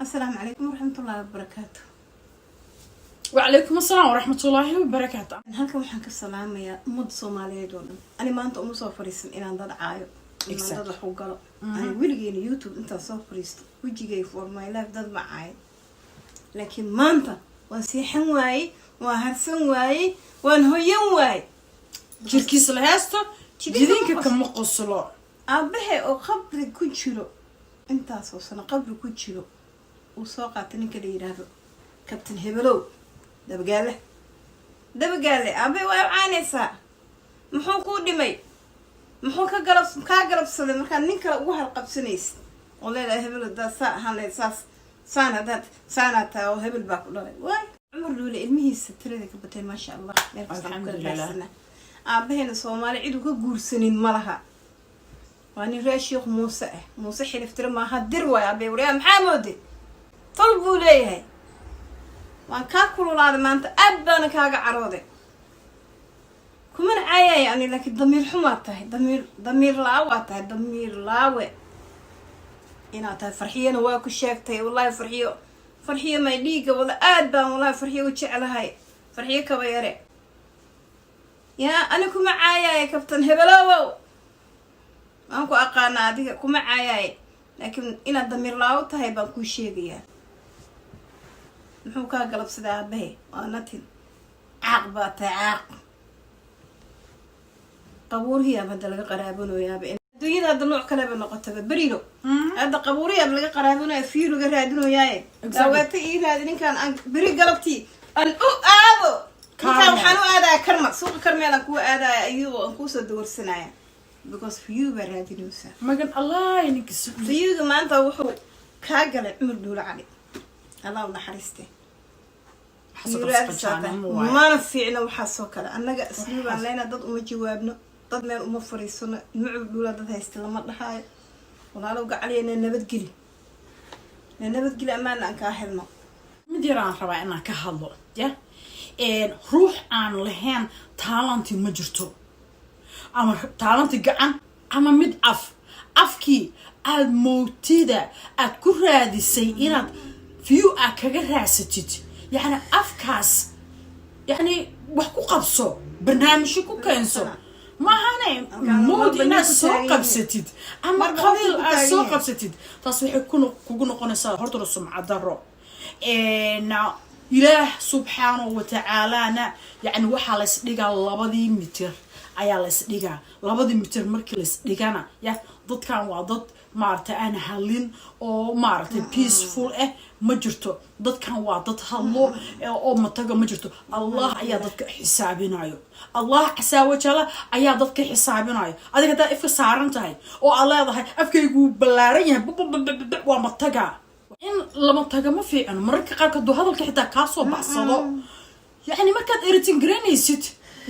السلام عليكم ورحمة الله وبركاته. وعليكم السلام ورحمة الله وبركاته. halkan waxaan ka salaamayaa umad Soomaaliyeed oo dhan. Ani maanta uma soo fariisan inaan dad caayo. Inaan dad wax u galo. Ani wiligeena YouTube inta soo fariisto wajigay for my life dad ma caayo. Laakiin maanta waan seexan waayay, waan harsan waayay, waan hoyan waayay. jirkiis la heesto jidinka kama qoslo. Aabahay oo qabri ku jiro intaas oo sano qabri ku jiro uu soo qaatay ninka la yiraahdo Captain Hebelow dabagaale aabahay waa caanaysaa muxuu ku dhimay muxuu ka galabsaday markaa nin kale ugu halqabsanaysid oo leedahay Hebelow daasa hanay saanata oo Hebel baa ku dhalay waay Umar Duule ilmihiisa tirada ka batay ma sha Allah alxamdulillah aabahayna Soomaali cid uu ka guursanin malaha وأنا راشيخ موسى حلفتر ما هدر ويا بيوريا محمود طلبوا ليه وأنا كاكل هذا ما أنت أبدا كاجا عروضي كمان عيا يعني لكن ضمير حماته ضمير لاوته ضمير لاوي هنا تفرحية نواك الشافتي والله فرحية ما يليق ولا أبدا والله فرحية وتشعل هاي فرحية كبيرة يا أنا كمان عيا يا كابتن هبلاو أنكو أقانا هذه كم عياي لكن إن الضمير لا وتهاي بنكو شيء نحو كاقلب سدا به وأنتين عقبة عاق قبور هي بدل قرابون ويا بين دويد هذا النوع كلام النقطة بريلو هذا قبور هي بدل قرابون يفيرو قرادون وياي دواتي إيه هذا كان بري قلبتي أن أبو كان حنو هذا كرمة سوق كرمة لكو هذا أيوه أنكو صدور سنايا because for you were ready to say magan Allah inك for you maanta wuxuu ka galay Umar Duule cali Allah u naxariistay ma fiicna waxa soo kale annaga isliibaan leena dad uma jawaabno dad meel uma fariisano Umar Duule dad haysta lama dhaxay walaalow gacaliyana nabadgeli amaan aan ka helno mid yaraan rabaa inaan ka hadlo ya ruux aan lahayn talent ma jirto ama talenti gacan ama mid afkii aad mootida aad ku raadisay inaad view kaga raasatid yani afkaas yani wax ku qabso barnaamij ku keenso ma ahane mood inaad soo qabsatid ama qabil aad soo qabsatid taas waxay kugu noqonaysaa horta sumcad daro ilaah subhanahu wa ta'ala yani waxa la isdhigaa 2 mitir ayaa la isdhigaa 2 mitir markii la isdhigana ya dadkan waa dad maartay aan halin oo maartay peaceful ma jirto dadkan waa dad hadlo oo mataga ma jirto Allah ayaa dadka xisaabinayo Allah xasaawajala ayaa dadka xisaabinayo adiga taa ifka saaran tahay oo aad leedahay afkaygu balaaran yahay waa mataga in lama taga ma fiican marka qaarka doo hadalka xitaa ka soo baxsado yani markaad editing granaysid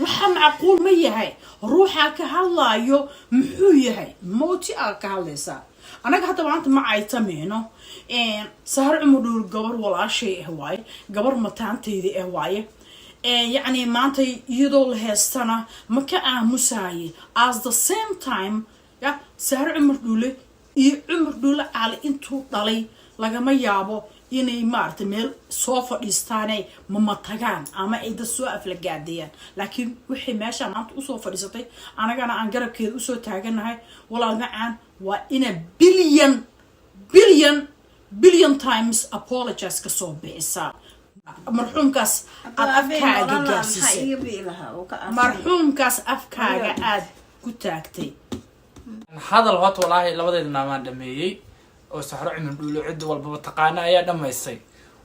waxa macquul ma yahay ruuxa ka hadlaayo muxuu yahay mooti ka hadlaysa anaga hadda maanta ma ay tameeno Sahar Umar Duule gabar walaashay waay gabar mataantayda waay yani maanta iyadoo la heestana ma ka aamusay as the same time ya Sahar Umar Duule iyo Umar Duule cali intuu dhalay lagama yaabo inay maartay meel soo fadhiistaanay ma tagaan ama ay dad soo aflagaadiyaan laakiin wixii meesha maanta u soo fadhiisatay anagana aan garabkeeda u soo taaganahay walaal macaan waa ina billion times apologize ka soo bixisa marxuumkaas aad afkaaga gaarsiisay marxuumkaas afkaaga aad ku taagtay hadal hot wallahi labadeedna ma dhameeyay oo Sahar Umar Duule cid walba taqaana ayaa dhameysay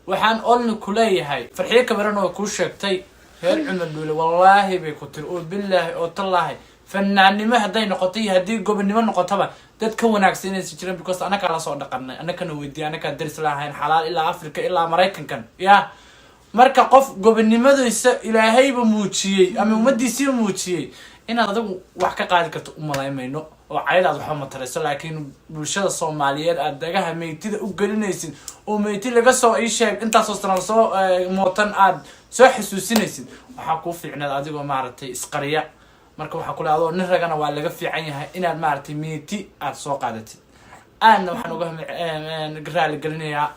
waxaan olni ku leeyahay farxiye kabaran oo ku sheegtay heer Umar Duule wallahi bay ku tir oo billahi oo tallahi fanaanimo haday noqotay hadii gobonimo noqotaba dad ka wanaagsan inay jiraan because anaka la soo dhaqanay anaka weydiin anaka daris lahayn xalaal ilaa Afrika ilaa Mareykankan ya marka qof gobonimadiisa ilaahayba muujiyay ama ummadiisa muujiyay inaad adigu wax ka qaadi karto u malaymayno oo caydaad waxa ma tarayso laakiin bulshada Soomaaliyeed aad dagaha meeytida u galinaysid oo meeyti laga soo sheeg inta soo sanad soo mootan aad soo xasuusinaysid waxa ku fiicnaad adigoo maartay isqariya marka waxa kula adoo nin ragana waa laga fiican yahay inaad maartay meeyti aad soo qaadatid aan waxaan uga raali galinayaa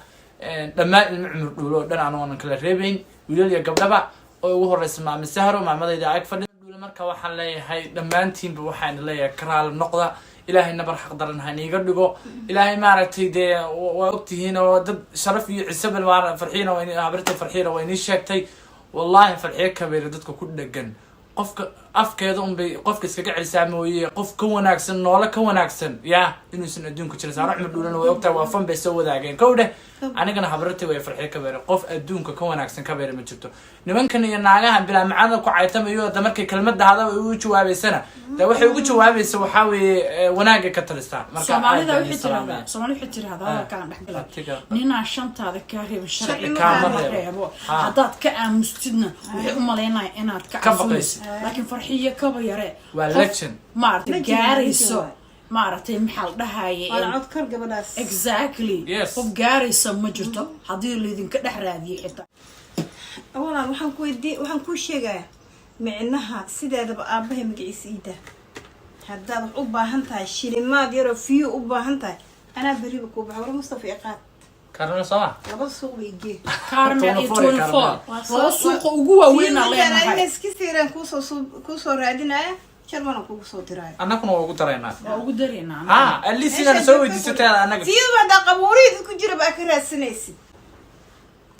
dhammaan ilmo cumar dhuulo oo dhan aanoonan kala reebayn wiilal iyo gabdhaba oo ugu horeysa maami sahro maamadayda ag fadhi dhuulo marka waxaan leeyahay dhammaantiinba waxaan leeyahay karaal noqda ilaahay nabar xaq daran ha niiga dhigo ilaahay maaragtay dee waa ogtihiin oo dad sharaf iyo cisabal farxiina habartay farxiina waa inii sheegtay wallahi farxiye kabeere dadka ku dhegan qofka afkeeda unbay qofka iskaga celisaa mooye qof ka wanaagsan noola ka wanaagsan yaa inuusan adduunka jirin saaro cumar dhuulana way ogtahay waa fan bay soo wadaageen kow dheh anigana habartay way farxiye kabeere qof adduunka ka wanaagsan kabeere ma jirto nimankan iyo naagahan bilaa macada ku caytamayo da markay kelmada hada ugu jawaabaysana da waxay ugu jawaabaysa waxaa weeye wanaaga ka talistaa marka soomaalida waxay tiraahdaa hadalkaan dhexgala ninaa shantaada kaa reebo sharci kaama reebo haddaad ka aamustidna waxay u malaynaya inaad ka aamusid laakiin farxiyo kaba yare waa legend maaragtay gaarayso maaragtay maxaa la dhahaye codkar gabadhaas exactly qof gaaraysa ma jirto haddii laydinka dhex raadiyay xitaa walaal waxaan kuu sheegayaa micnaha sideedaba aabahay magaciisa iida haddaad wax u baahan tahay shilimaad yaroo fiyo u baahan tahay anaa beriba kuu baxa wala mustafa iqaad karna sama laba suuq bay gee Carmen iyo 24 laba suuq ugu waaweyn aan leenahay iska siiraan kuusoo raadinaya sharmana kugu soo diraayo annaguna waa ugu daraynaa waa ugu dareynaa at least inaad soo weydiisatay annaga fiyo baa qabuurihii dadku jira baa ka raadsanaysid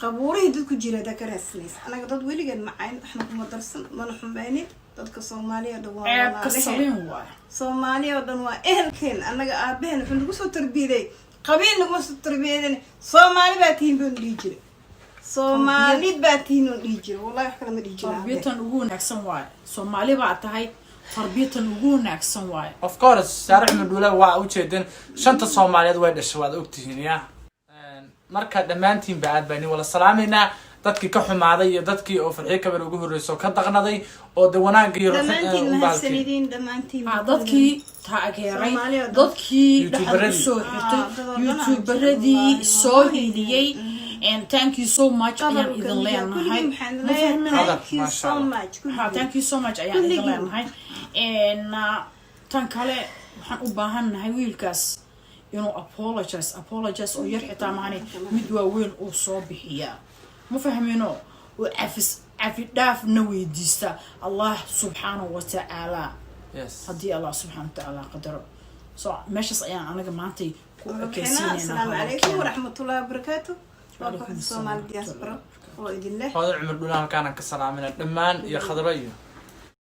qabuurihii dadku jira baa ka raadsanaysid annaga dad weligeed macayn waxna kuma darsan mana xumaynin dadka Soomaaliya dhan waa ceebka saliin waay Soomaaliya dhan waa ehelkeen annaga aabaheen wuxuu nagu soo tarbiyaday qabiil nagu soo tarbiyaday Soomaali baa tiin buu dhigi jiray Soomaali baa tiin uu dhigi jiray wallahi wax kale ma dhigi jiray tarbiyatan ugu wanaagsan waay Soomaali baa tahay tarbiyatan ugu wanaagsan waay of course saaro cumar dhuulo waa u jeedin shanta Soomaaliyeed way dhashay waad ogtihiin yaa marka dhammaantiin baad bani wala salaamayna dadkii ka xumaaday iyo dadkii oo farxiye kabeere ugu horeyso ka daqnaday oo de wanaag iyo dhammaantiin dadkii taageeray dadkii dhaxal soo xirtay youtuberadii soo hiliyay and thank you so much ayaan idin leenahay thank you so much ayaan idin leenahay and tan kale waxaan u baahannahay wiilkaas inuu apologize oo yar xitaa maani mid waaweyn uu soo bixiyaa ma fahmino oo cafi dhaafna weydiista Allah subhanahu wa ta'ala haddii Allah subhanahu wa ta'ala qadaro so meeshas ayaan anaga maantay ku ekaysiinayna assalaamu calaykum waraxmatullaahi wabarakaatuh waa Soomaali diaspora oo idin leh هذا عمر دولا كان كسلامنا دمان يا خضريه